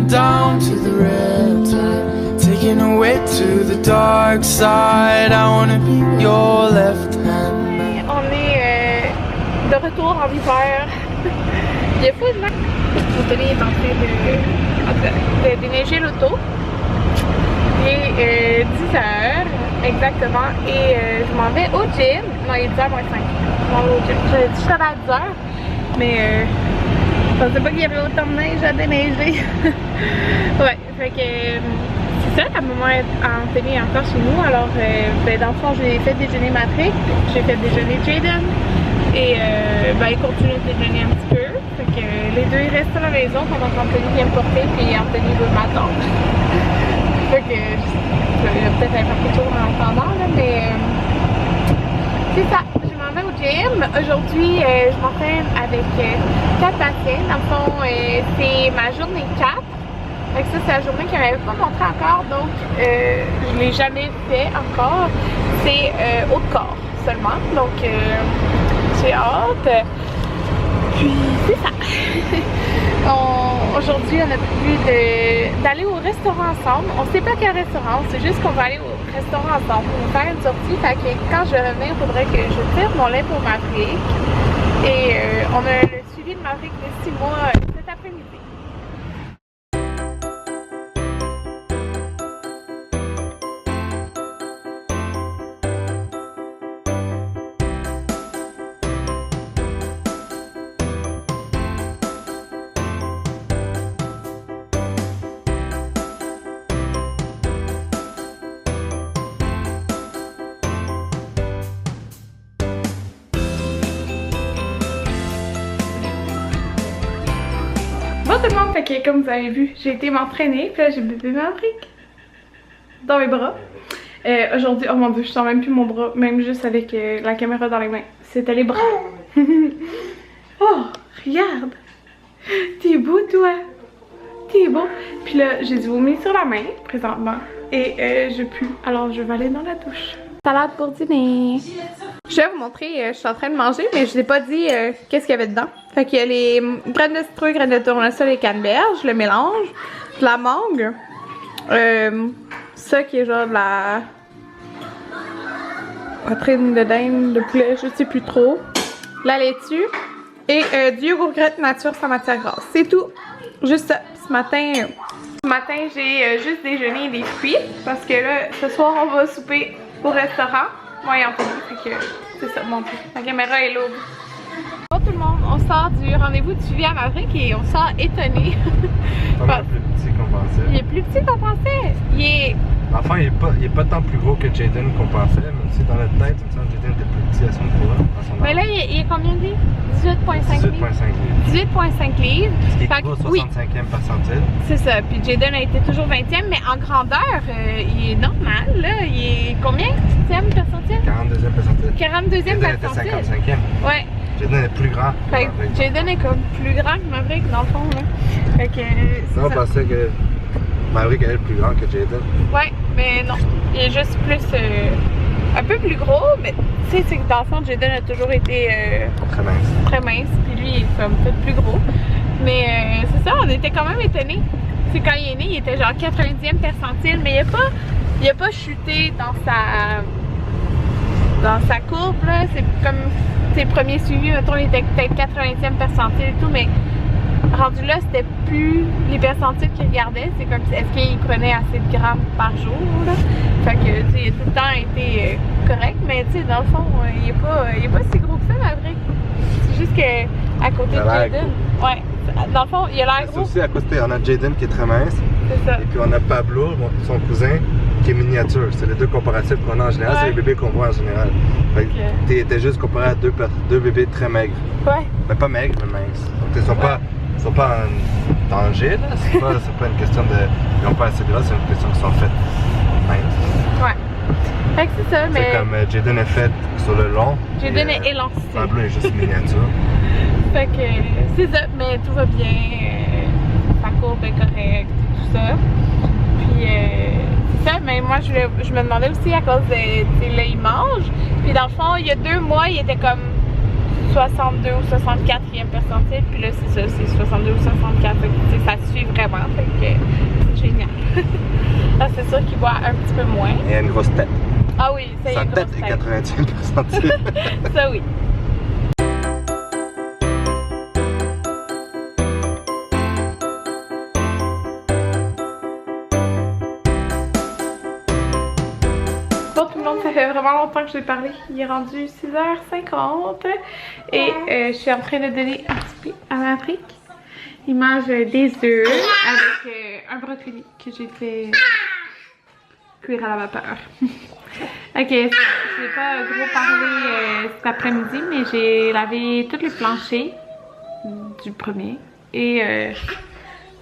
down to the red tide, taking away to the dark side. I wanna be your left hand. On est de retour en hiver. Il y a full de neige. L'auto est en train de déneiger l'auto. Il est 10h exactement et je m'en vais au gym. Non, il est 10h moins 5. Je m'en vais au gym. J'avais dit que je serais à 10h, mais je pensais pas qu'il y avait autant de neige à déneiger. Ouais, fait que c'est ça, la maman est Anthony encore chez nous. Alors, ben, dans le fond, j'ai fait déjeuner Matrick, j'ai fait déjeuner Jaden et ben, il continue de déjeuner un petit peu. Fait que les deux ils restent à la maison pendant qu'Anthony vient me porter puis Anthony veut m'attendre. Fait que je vais peut-être aller faire quelque chose en attendant, là, mais c'est ça. Je m'en vais au gym. Aujourd'hui, je m'entraîne avec 4 patients. Dans le fond, c'est ma journée 4. Fait que ça, c'est la journée qu'elle m'avait pas montré encore, donc je l'ai jamais fait encore. C'est haut de corps seulement, donc j'ai hâte. Puis c'est ça. Aujourd'hui, on a prévu d'aller au restaurant ensemble. On sait pas quel restaurant, c'est juste qu'on va aller au restaurant ensemble. On va faire une sortie, fait que quand je reviens, il faudrait que je tire mon lait pour Maverick. Et on a le suivi de Maverick de 6 mois cet après-midi. Bon tout le monde, fait que comme vous avez vu, j'ai été m'entraîner, puis là j'ai bébé Maverick dans mes bras. Aujourd'hui, oh mon dieu, je sens même plus mon bras, même juste avec la caméra dans les mains. C'était les bras. Oh, regarde! T'es beau toi! T'es beau! Puis là, j'ai du vomi sur la main présentement et je pue, alors je vais aller dans la douche. Salade pour dîner! Je vais vous montrer, je suis en train de manger, mais je n'ai pas dit qu'est-ce qu'il y avait dedans. Fait qu'il y a les graines de citrouille, graines de tournesol et canneberge, le mélange, de la mangue, ça qui est genre de la poitrine de dinde, de poulet, je sais plus trop, la laitue et du yogourt grec nature sans matière grasse. C'est tout, juste ça. Ce matin, j'ai juste déjeuné des fruits parce que là, ce soir, on va souper au restaurant. Moi et Anthony, fait que c'est ça, mon truc. La caméra est lourde. Bon tout le monde, on sort du rendez-vous de suivi à Maverick et on sort étonné. Pas plus petit qu'on pensait. Il est plus petit qu'on pensait. L'enfant, il est pas tant plus gros que Jaden qu'on pensait, même si dans notre tête, il me semble que Jaden était plus petit à son poids. Mais là, il est combien de livres? 18,5 livres. 18,5 livres. Ce qui équivaut au 65e percentile. C'est ça. Puis Jaden a été toujours 20e, mais en grandeur, il est normal, là. Il est combien? 40e percentile? 42e percentile. 42e Jaden percentile. était 55e. Ouais. Jaden est plus grand. Fait que Jaden est comme plus grand que Maverick, dans le fond, là. Fait que ça, on pensait que Maverick est plus grand que Jaden. Ouais, mais non. Il est juste plus un peu plus gros, mais tu sais, c'est que dans le fond, Jaden a toujours été très mince. Très mince, puis lui, il est comme peut-être plus gros. Mais c'est ça, on était quand même étonnés. C'est quand il est né, il était genre 90e percentile, mais il a pas chuté dans sa courbe, là. C'est comme ses premiers suivis, mettons, il était peut-être 80e percentile et tout, mais rendu là, c'était plus les percentiles qu'il regardait, c'est comme est-ce qu'il prenait assez de grammes par jour, là. Fait que, tu sais, il a tout le temps été correct, mais tu sais, dans le fond, il est pas si gros que ça, Maverick. C'est juste qu'à côté de Jaden, ouais, dans le fond, il a l'air gros. C'est aussi à côté, on a Jaden qui est très mince, c'est ça. Et puis on a Pablo, son cousin, qui est miniature. C'est les deux comparatifs qu'on a en général, c'est les bébés qu'on voit en général. Fait que t'es juste comparé à deux bébés très maigres. Ouais. Mais pas maigres, mais minces. Donc ils sont pas en danger, là. C'est pas une question de. Ils n'ont pas assez de gras, c'est une question qu'ils sont faites minces. Ouais. Fait que c'est ça, mais. C'est comme Jaden est fait sur le long. Jaden est élancé. Pablo est juste miniature. Fait que c'est ça, mais tout va bien. Sa courbe est correcte, tout ça. Puis c'est ça, mais moi je me demandais aussi à cause de. Là, il mange. Puis dans le fond, il y a 2 mois, il était comme 62 ou 64e percentile, puis là c'est ça, c'est 62 ou 64, fait que, ça suit vraiment, fait que c'est génial. Là c'est sûr qu'il voit un petit peu moins. Il y a une grosse tête. Ah oui, ça y est, une grosse tête. Sa tête est 80e percentile. Ça oui. Ça fait vraiment longtemps que je l'ai parlé. Il est rendu 6h50 et je suis en train de donner un petit peu à Maverick. Il mange des œufs avec un brocoli que j'ai fait cuire à la vapeur. Ok, je n'ai pas gros parlé cet après-midi, mais j'ai lavé tous les planchers du premier et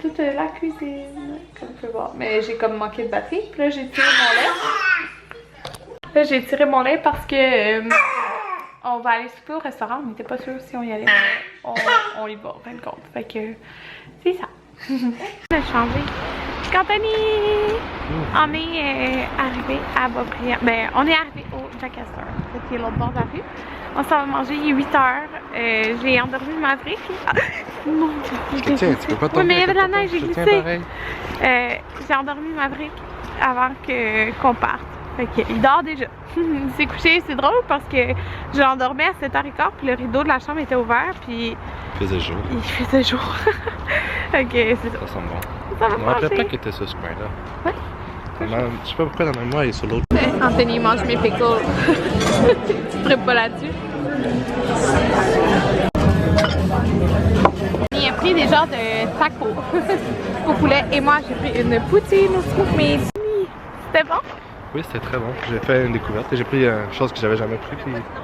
toute la cuisine, comme tu peux voir. Mais j'ai comme manqué de batterie. Puis là, j'ai tiré mon lait. Là, j'ai tiré mon lait parce que on va aller souper au restaurant. On n'était pas sûr si on y allait. On y va, en fin de compte. Fait que c'est ça. On a changé. Quand on est arrivé à Beaubriand, ben on est arrivé au Jack Astor, qui est l'autre bord de la rue. On s'en va manger, il est 8h. J'ai endormi Maverick. Mon Dieu, je te tiens, tu peux pas tomber. Oui, mais il y avait de la neige, j'ai glissé. J'ai endormi Maverick avant qu'on parte. Fait qu'il dort déjà. Il s'est couché, c'est drôle parce que je l'endormais à 7h15 puis le rideau de la chambre était ouvert puis... Il faisait jour. Il faisait jour. Ok, c'est ça. Ça sent bon. Ça va je me rappelais pas qu'il était sur ce coin-là. Ouais. Je sais pas pourquoi dans ma mémoire il est sur l'autre. Anthony mange mes pickles. Tu tripes pas là-dessus? Il a pris des genres de tacos au poulet et moi j'ai pris une poutine au scoop, mais c'était bon? Oui, c'était très bon. J'ai fait une découverte et j'ai pris une chose que j'avais jamais pris.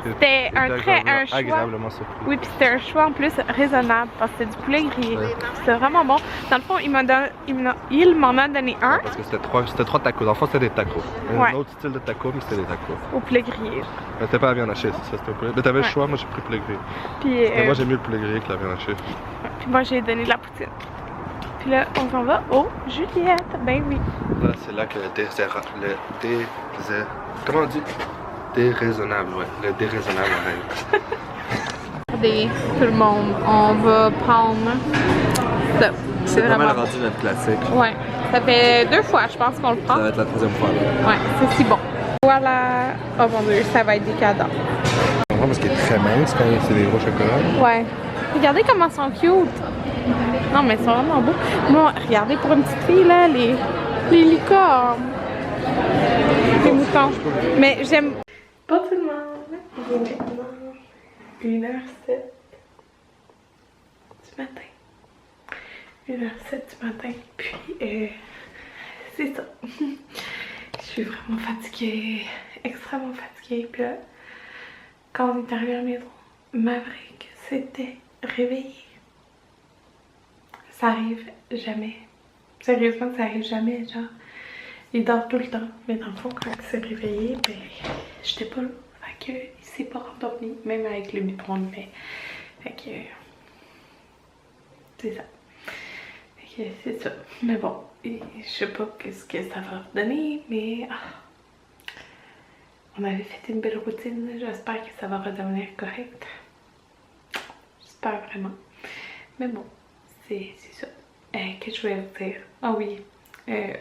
C'était un choix agréablement surpris. Oui, puis c'était un choix en plus raisonnable parce que c'était du poulet grillé. Ouais. C'était vraiment bon. Dans le fond, il m'en a donné un. Ouais, parce que c'était trois tacos. Dans le fond, c'était des tacos. Un autre style de tacos, mais c'était des tacos. Au poulet grillé. Mais c'était pas la viande hachée, c'est ça, c'était au poulet. Mais t'avais le choix, moi j'ai pris le poulet grillé. Puis, moi j'ai mieux le poulet grillé que la viande hachée. Puis moi j'ai donné de la poutine. Puis là, on s'en va au Juliette. Ben oui. Là, c'est là que comment on dit? Déraisonnable, ouais. Le déraisonnable arrive. Regardez, tout le monde, on va prendre ça. C'est vraiment rendu notre classique. Ouais. Ça fait 2 fois, je pense qu'on le prend. Ça va être la 3e fois, là. Ouais, c'est si bon. Voilà. Oh mon Dieu, ça va être décadent. On voit parce qu'il est très mince quand c'est des gros chocolats. Ouais. Regardez comment ils sont cute. Non, mais ils sont vraiment beaux. Moi, regardez pour une petite fille, là, les licornes. Les moutons. Mais j'aime... Pas tout le monde. Il est maintenant 1h07 du matin. 1h07 du matin. Puis, c'est ça. Je suis vraiment fatiguée. Extrêmement fatiguée. Puis là, quand on est arrivé à la maison, Maverick s'était réveillé. Ça arrive jamais. Sérieusement, ça arrive jamais, genre. Il dort tout le temps. Mais dans le fond, quand il s'est réveillé, ben, j'étais pas là. Fait que, il s'est pas rendormi, même avec le biberon de lait. Fait que, c'est ça. Fait que, c'est ça. Mais bon, je sais pas ce que ça va donner, mais... on avait fait une belle routine. J'espère que ça va redevenir correct. J'espère vraiment. Mais bon. C'est ça. Qu'est-ce que je voulais vous dire? Ah oui,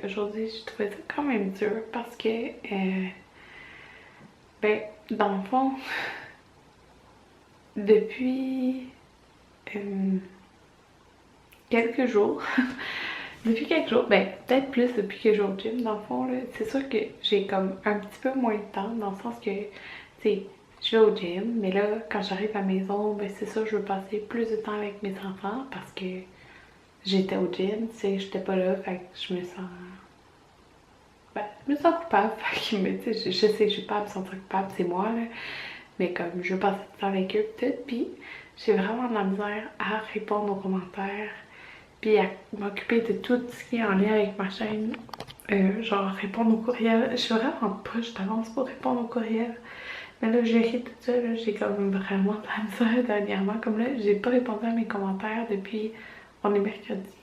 aujourd'hui, je trouvais ça quand même dur parce que, ben, dans le fond, depuis quelques jours, ben, peut-être plus depuis que je vais au gym, dans le fond, là, c'est sûr que j'ai comme un petit peu moins de temps, dans le sens que, tu sais, je vais au gym, mais là, quand j'arrive à la maison, ben c'est ça, je veux passer plus de temps avec mes enfants parce que j'étais au gym, tu sais, j'étais pas là, fait que je me sens... Ben, je me sens coupable, fait que, tu sais, je sais que j'ai pas à me sentir coupable, c'est moi, là, mais comme, je veux passer du temps avec eux, tout, puis j'ai vraiment de la misère à répondre aux commentaires, puis à m'occuper de tout ce qui est en lien avec ma chaîne, genre répondre aux courriels. Je suis vraiment poche d'avance pour répondre aux courriels. Mais là, j'ai ri tout ça, là, j'ai comme vraiment de la misère dernièrement. Comme là, j'ai pas répondu à mes commentaires depuis, on est mercredi,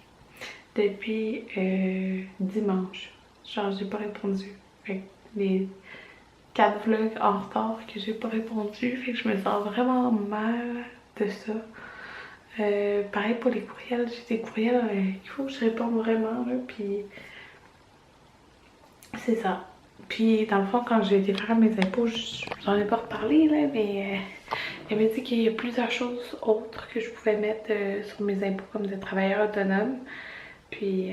depuis dimanche. Genre, j'ai pas répondu. Fait que 4 vlogs en retard que j'ai pas répondu. Fait que je me sens vraiment mal de ça. Pareil pour les courriels, j'ai des courriels il faut que je réponde vraiment là, puis c'est ça. Puis dans le fond, quand j'ai été faire mes impôts, j'en ai pas reparlé là, mais elle m'a dit qu'il y a plusieurs choses autres que je pouvais mettre sur mes impôts comme de travailleur autonome. Puis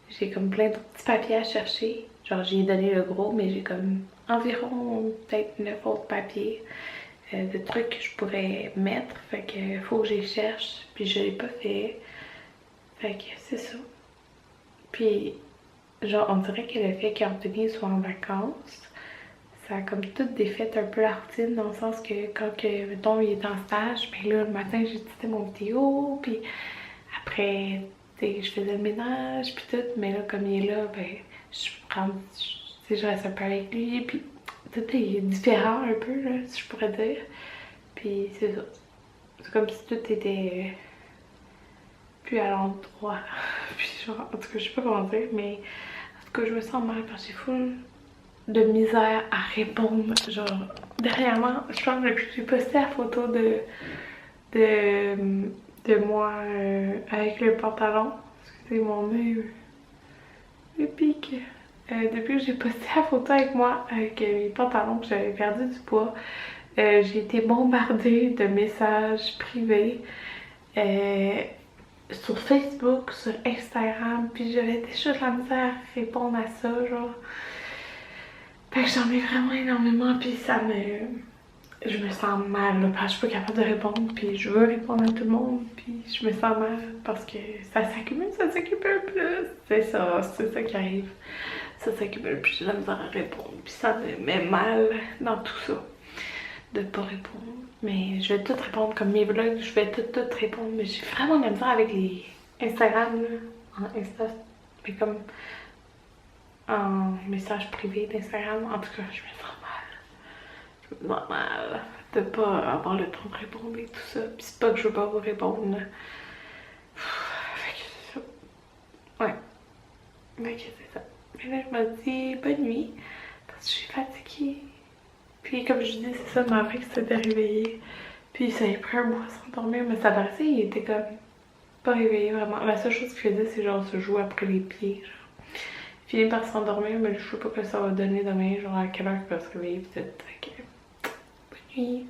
j'ai comme plein de petits papiers à chercher. Genre j'ai donné le gros, mais j'ai comme environ peut-être 9 autres papiers de trucs que je pourrais mettre. Fait que faut que j'y cherche. Puis je l'ai pas fait. Fait que c'est ça. Puis genre on dirait que le fait qu'Anthony soit en vacances, ça a comme tout défait un peu la routine dans le sens que quand mettons il est en stage, ben là le matin j'éditais mon vidéo, puis après je faisais le ménage puis tout, mais là comme il est là, ben je reste un peu avec lui, puis tout est différent un peu là, si je pourrais dire. Puis c'est ça. C'est comme si tout était plus à l'endroit. Puis genre, en tout cas je sais pas comment dire, mais en tout cas je me sens mal parce que j'ai full de misère à répondre. Genre dernièrement, je pense que j'ai posté la photo de moi avec le pantalon. Excusez mon œil le pique. Depuis que j'ai posté la photo avec moi avec mes pantalons, que j'avais perdu du poids, j'ai été bombardée de messages privés sur Facebook, sur Instagram, puis j'avais déjà de la misère à répondre à ça, genre. Fait que j'en ai vraiment énormément, puis je me sens mal là, parce que je suis pas capable de répondre, puis je veux répondre à tout le monde, puis je me sens mal parce que ça s'accumule plus. C'est ça qui arrive. Ça s'accumule, puis j'ai la misère à répondre, puis ça me met mal dans tout ça, de pas répondre. Mais je vais tout répondre comme mes vlogs, je vais tout répondre, mais j'ai vraiment de la misère avec les Instagram, là, en Insta, mais comme en message privé d'Instagram. En tout cas, je me sens mal. Je me sens mal de pas avoir le temps de répondre et tout ça. Pis c'est pas que je veux pas vous répondre. Fait que c'est ça. Ouais. Fait que c'est ça. Mais là, je me dis bonne nuit. Parce que je suis fatiguée. Puis comme je dis, c'est ça, ma mère qui s'était réveillée. Puis ça a pris un mois à s'endormir. Mais ça paraissait, il était comme pas réveillé vraiment. La seule chose qu'il faisait, c'est genre se jouer après les pieds. Genre. Finit par s'endormir, mais je sais pas que ça va donner demain, genre à quelle heure il va se réveiller, peut-être. Bonne nuit.